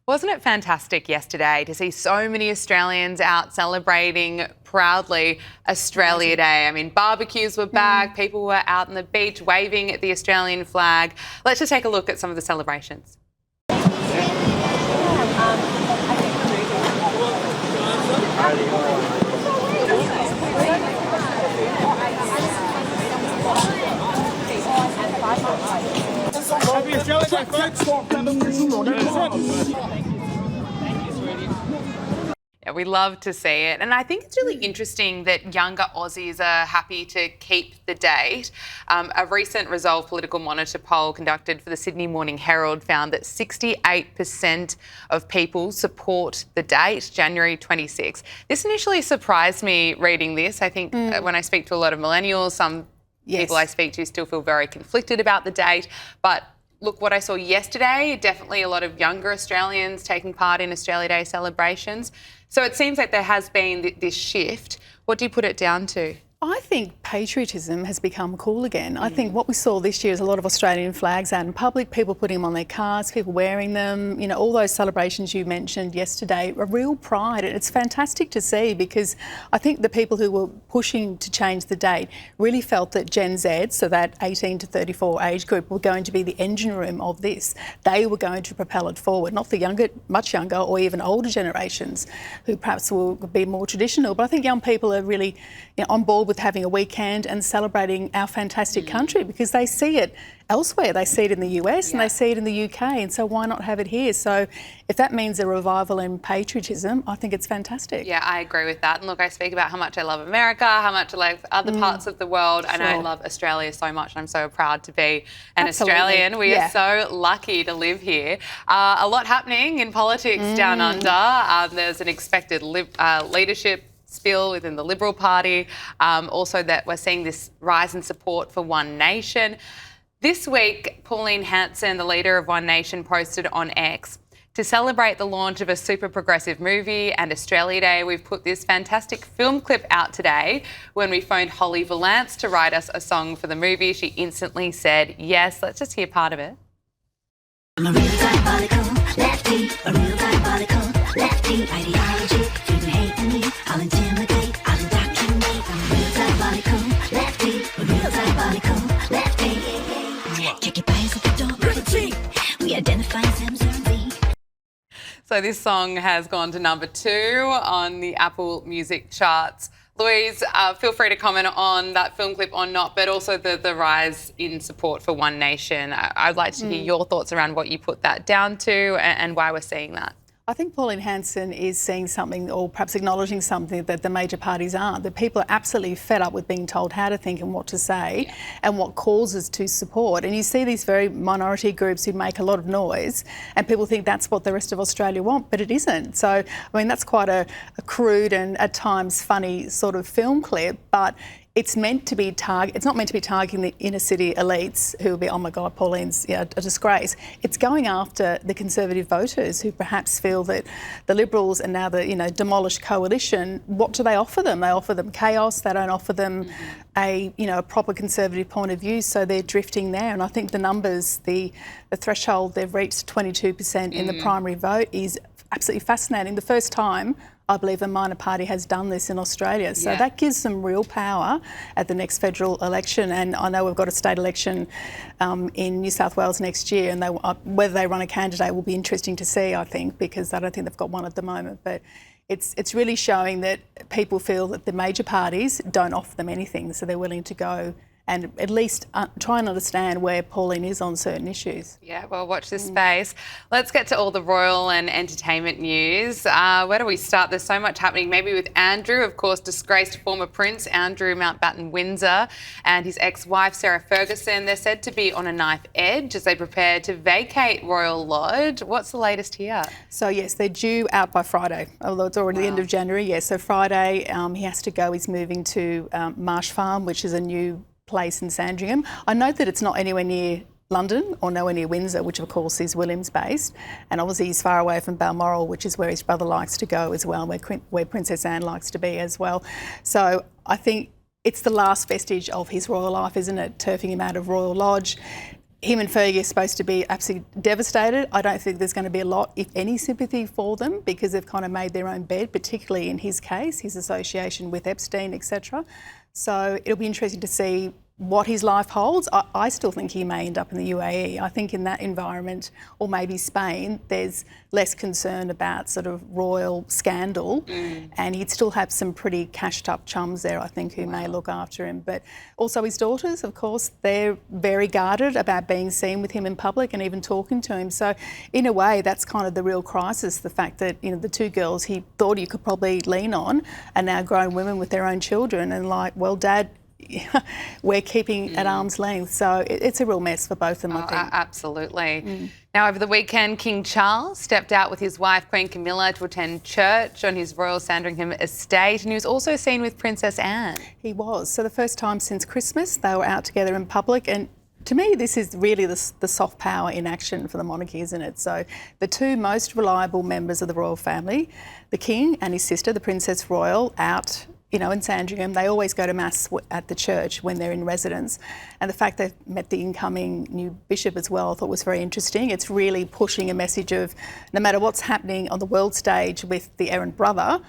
Wasn't it fantastic yesterday to see so many Australians out celebrating proudly Australia Day? I mean, barbecues were back, people were out on the beach waving at the Australian flag. Let's just take a look at some of the celebrations. Yeah, we love to see it. And I think it's really interesting that younger Aussies are happy to keep the date. A recent Resolve Political Monitor poll conducted for the Sydney Morning Herald found that 68% of people support the date, January 26. This initially surprised me reading this. I think when I speak to a lot of millennials, some people I speak to still feel very conflicted about the date. But look, what I saw yesterday, definitely a lot of younger Australians taking part in Australia Day celebrations. So it seems like there has been this shift. What do you put it down to? I think patriotism has become cool again. I think what we saw this year is a lot of Australian flags out in public, people putting them on their cars, people wearing them, you know, all those celebrations you mentioned yesterday, a real pride. And it's fantastic to see because I think the people who were pushing to change the date really felt that Gen Z, so that 18 to 34 age group, were going to be the engine room of this. They were going to propel it forward, not the younger, much younger or even older generations who perhaps will be more traditional. But I think young people are really on board with having a weekend and celebrating our fantastic country because they see it elsewhere. They see it in the US and they see it in the UK, and so why not have it here? So if that means a revival in patriotism, I think it's fantastic. Yeah, I agree with that. And look, I speak about how much I love America, how much I love other parts of the world, and I love Australia so much, and I'm so proud to be an Australian. We are so lucky to live here. A lot happening in politics down under. There's an expected leadership spill within the Liberal Party, also that we're seeing this rise in support for One Nation. This week, Pauline Hanson, the leader of One Nation, posted on X, to celebrate the launch of a super progressive movie and Australia Day, we've put this fantastic film clip out today. When we phoned Holly Valance to write us a song for the movie, she instantly said yes. Let's just hear part of it. I'm a real diabolical lefty, a real diabolical lefty, ideology, if you hate me, I'll intimidate, I'll indoctrinate. I'm a real diabolical lefty, a real diabolical lefty. Check your bias at the door, liberty. We identify as MZV. So this song has gone to number 2 on the Apple Music charts. Louise, feel free to comment on that film clip or not, but also the rise in support for One Nation. I'd like to hear your thoughts around what you put that down to and why we're seeing that. I think Pauline Hanson is seeing something, or perhaps acknowledging something that the major parties aren't. That people are absolutely fed up with being told how to think and what to say and what causes to support. And you see these very minority groups who make a lot of noise and people think that's what the rest of Australia want, but it isn't. So, I mean, that's quite a crude and at times funny sort of film clip, but it's meant to be it's not meant to be targeting the inner city elites who will be, oh my God, Pauline's a disgrace. It's going after the Conservative voters who perhaps feel that the Liberals and now the demolished coalition, what do they offer them? They offer them chaos. They don't offer them a proper Conservative point of view, so they're drifting there. And I think the numbers, the threshold they've reached, 22% in the primary vote, is absolutely fascinating. The first time I believe a minor party has done this in Australia. So that gives them real power at the next federal election. And I know we've got a state election in New South Wales next year, and whether they run a candidate will be interesting to see, I think, because I don't think they've got one at the moment. But it's really showing that people feel that the major parties don't offer them anything, so they're willing to go and at least try and understand where Pauline is on certain issues. Yeah, well, watch this space. Let's get to all the royal and entertainment news. Where do we start? There's so much happening. Maybe with Andrew, of course, disgraced former Prince Andrew Mountbatten-Windsor and his ex-wife Sarah Ferguson. They're said to be on a knife edge as they prepare to vacate Royal Lodge. What's the latest here? So yes, they're due out by Friday, although it's already the end of January. Yes, so Friday he has to go. He's moving to Marsh Farm, which is a new place in Sandringham. I note that it's not anywhere near London or nowhere near Windsor, which of course is Williams based, and obviously he's far away from Balmoral, which is where his brother likes to go as well, where Princess Anne likes to be as well. So I think it's the last vestige of his royal life, isn't it, turfing him out of Royal Lodge. him and Fergie are supposed to be absolutely devastated. I don't think there's going to be a lot, if any, sympathy for them because they've kind of made their own bed, particularly in his case, his association with Epstein, etc. So it'll be interesting to see what his life holds. I still think he may end up in the UAE. I think in that environment, or maybe Spain, there's less concern about sort of royal scandal, and he'd still have some pretty cashed up chums there, I think, who may look after him. But also his daughters, of course, they're very guarded about being seen with him in public and even talking to him. So in a way, that's kind of the real crisis, the fact that, you know, the two girls he thought he could probably lean on are now grown women with their own children and like, well, Dad, we're keeping at arm's length. So it's a real mess for both of them, I think. Absolutely. Now, over the weekend, King Charles stepped out with his wife, Queen Camilla, to attend church on his Royal Sandringham estate, and he was also seen with Princess Anne. He was. So the first time since Christmas, they were out together in public, and to me, this is really the soft power in action for the monarchy, isn't it? So the two most reliable members of the royal family, the King and his sister, the Princess Royal, out, you know, in Sandringham. They always go to Mass at the church when they're in residence. And the fact they've met the incoming new bishop as well, I thought was very interesting. It's really pushing a message of no matter what's happening on the world stage with the errant brother,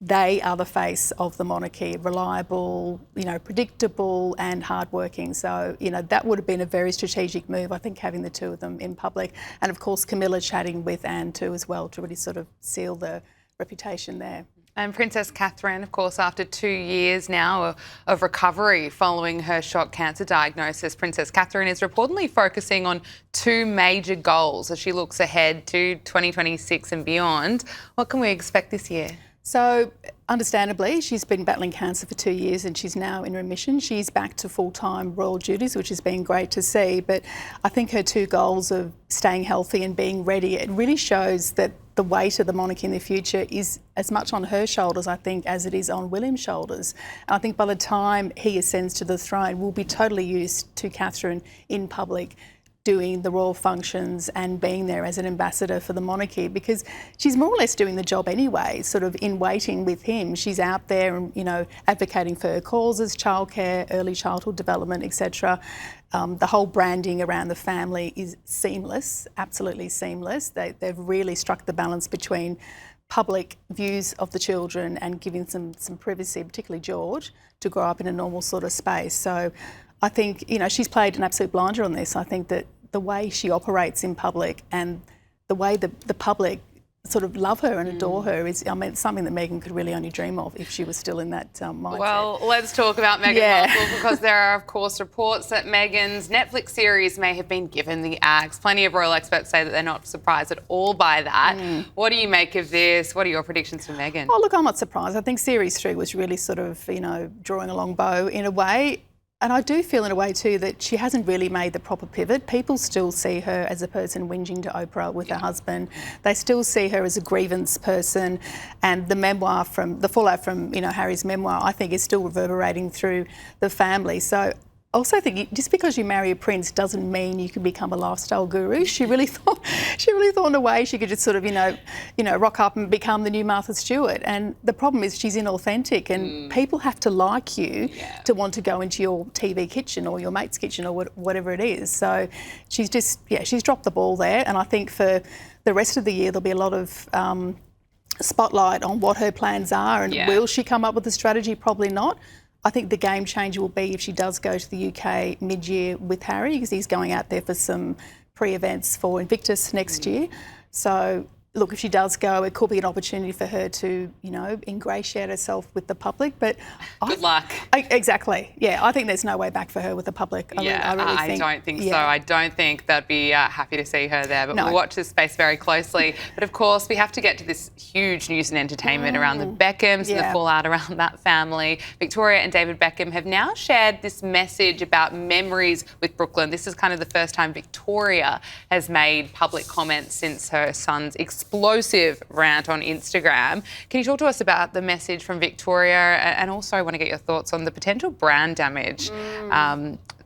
they are the face of the monarchy, reliable, you know, predictable and hardworking. So, you know, that would have been a very strategic move, I think, having the two of them in public. And of course, Camilla chatting with Anne too as well to really sort of seal the reputation there. And Princess Catherine, of course, after 2 years now of recovery following her shock cancer diagnosis, Princess Catherine is reportedly focusing on two major goals as she looks ahead to 2026 and beyond. What can we expect this year? So, understandably, she's been battling cancer for 2 years and she's now in remission. She's back to full-time royal duties, which has been great to see. But I think her two goals of staying healthy and being ready, it really shows that the weight of the monarchy in the future is as much on her shoulders, I think, as it is on William's shoulders. And I think by the time he ascends to the throne, we'll be totally used to Catherine in public doing the royal functions and being there as an ambassador for the monarchy, because she's more or less doing the job anyway, sort of in waiting with him. She's out there and, you know, advocating for her causes, childcare, early childhood development, etc. The whole branding around the family is seamless, absolutely seamless. They've really struck the balance between public views of the children and giving some privacy, particularly George, to grow up in a normal sort of space. So I think, you know, she's played an absolute blinder on this. I think that the way she operates in public and the way the public sort of love her and adore her is, I mean, something that Meghan could really only dream of if she was still in that mindset. Well, let's talk about Meghan Markle, because there are, of course, reports that Meghan's Netflix series may have been given the axe. Plenty of royal experts say that they're not surprised at all by that. What do you make of this? What are your predictions for Meghan? Oh, look, I'm not surprised. I think Series 3 was really sort of, you know, drawing a long bow in a way. And I do feel in a way too that she hasn't really made the proper pivot. People still see her as a person whinging to Oprah with her husband. They still see her as a grievance person, and the memoir from the fallout from, you know, Harry's memoir, I think, is still reverberating through the family. So I also think just because you marry a prince doesn't mean you can become a lifestyle guru. She really thought in a way she could just sort of, you know, rock up and become the new Martha Stewart. And the problem is she's inauthentic, and people have to like you to want to go into your TV kitchen or your mate's kitchen or whatever it is. So she's just, she's dropped the ball there. And I think for the rest of the year there'll be a lot of spotlight on what her plans are, and will she come up with a strategy? Probably not. I think the game changer will be if she does go to the UK mid-year with Harry, because he's going out there for some pre-events for Invictus next year. So, look, if she does go, it could be an opportunity for her to, you know, ingratiate herself with the public. But good luck. Exactly. Yeah, I think there's no way back for her with the public. I don't think so. I don't think they'd be happy to see her there. But we'll watch this space very closely. But of course, we have to get to this huge news and entertainment around the Beckhams and the fallout around that family. Victoria and David Beckham have now shared this message about memories with Brooklyn. This is kind of the first time Victoria has made public comments since her son's explosive rant on Instagram. Can you talk to us about the message from Victoria, and also I want to get your thoughts on the potential brand damage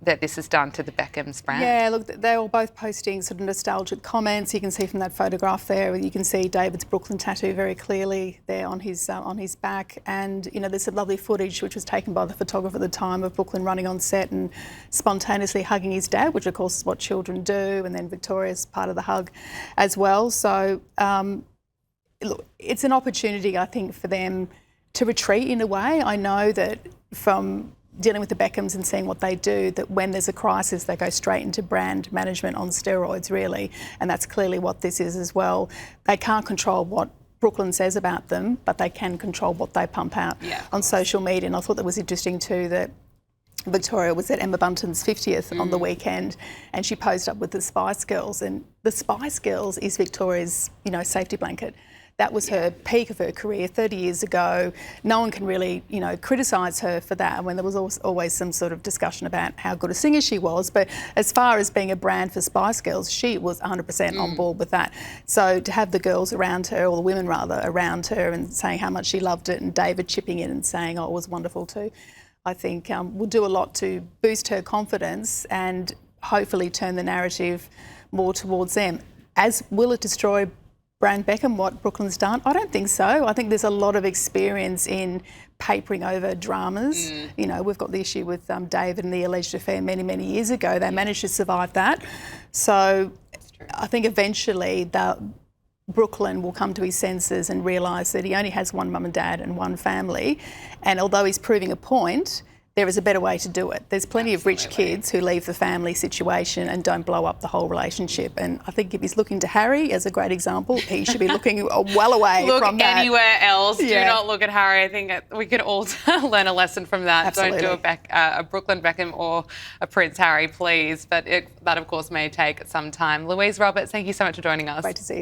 that this has done to the Beckham's brand? Yeah, look, they're all both posting sort of nostalgic comments. You can see from that photograph there, you can see David's Brooklyn tattoo very clearly there on his back. And, you know, there's some lovely footage which was taken by the photographer at the time of Brooklyn running on set and spontaneously hugging his dad, which of course is what children do. And then Victoria's part of the hug as well. So, look, it's an opportunity, I think, for them to retreat in a way. I know that from dealing with the Beckhams and seeing what they do, that when there's a crisis, they go straight into brand management on steroids, really. And that's clearly what this is as well. They can't control what Brooklyn says about them, but they can control what they pump out on social media. And I thought that was interesting too, that Victoria was at Emma Bunton's 50th on the weekend, and she posed up with the Spice Girls. And the Spice Girls is Victoria's, you know, safety blanket. That was her peak of her career 30 years ago. No one can really, you know, criticise her for that. When there was always some sort of discussion about how good a singer she was. But as far as being a brand for Spice Girls, she was 100% on board with that. So to have the girls around her, or the women rather, around her and saying how much she loved it, and David chipping in and saying, oh, it was wonderful too, I think will do a lot to boost her confidence and hopefully turn the narrative more towards them. As will it destroy Brand Beckham, what Brooklyn's done? I don't think so. I think there's a lot of experience in papering over dramas. You know, we've got the issue with David and the alleged affair many, many years ago. They managed to survive that. So I think eventually Brooklyn will come to his senses and realise that he only has one mum and dad and one family. And although he's proving a point, there is a better way to do it. There's plenty of rich kids who leave the family situation and don't blow up the whole relationship. And I think if he's looking to Harry as a great example, he should be looking well away from that. Look anywhere else. Do not look at Harry. I think we could all learn a lesson from that. Absolutely. Don't do a Brooklyn Beckham or a Prince Harry, please. But that, of course, may take some time. Louise Roberts, thank you so much for joining us. Great to see you.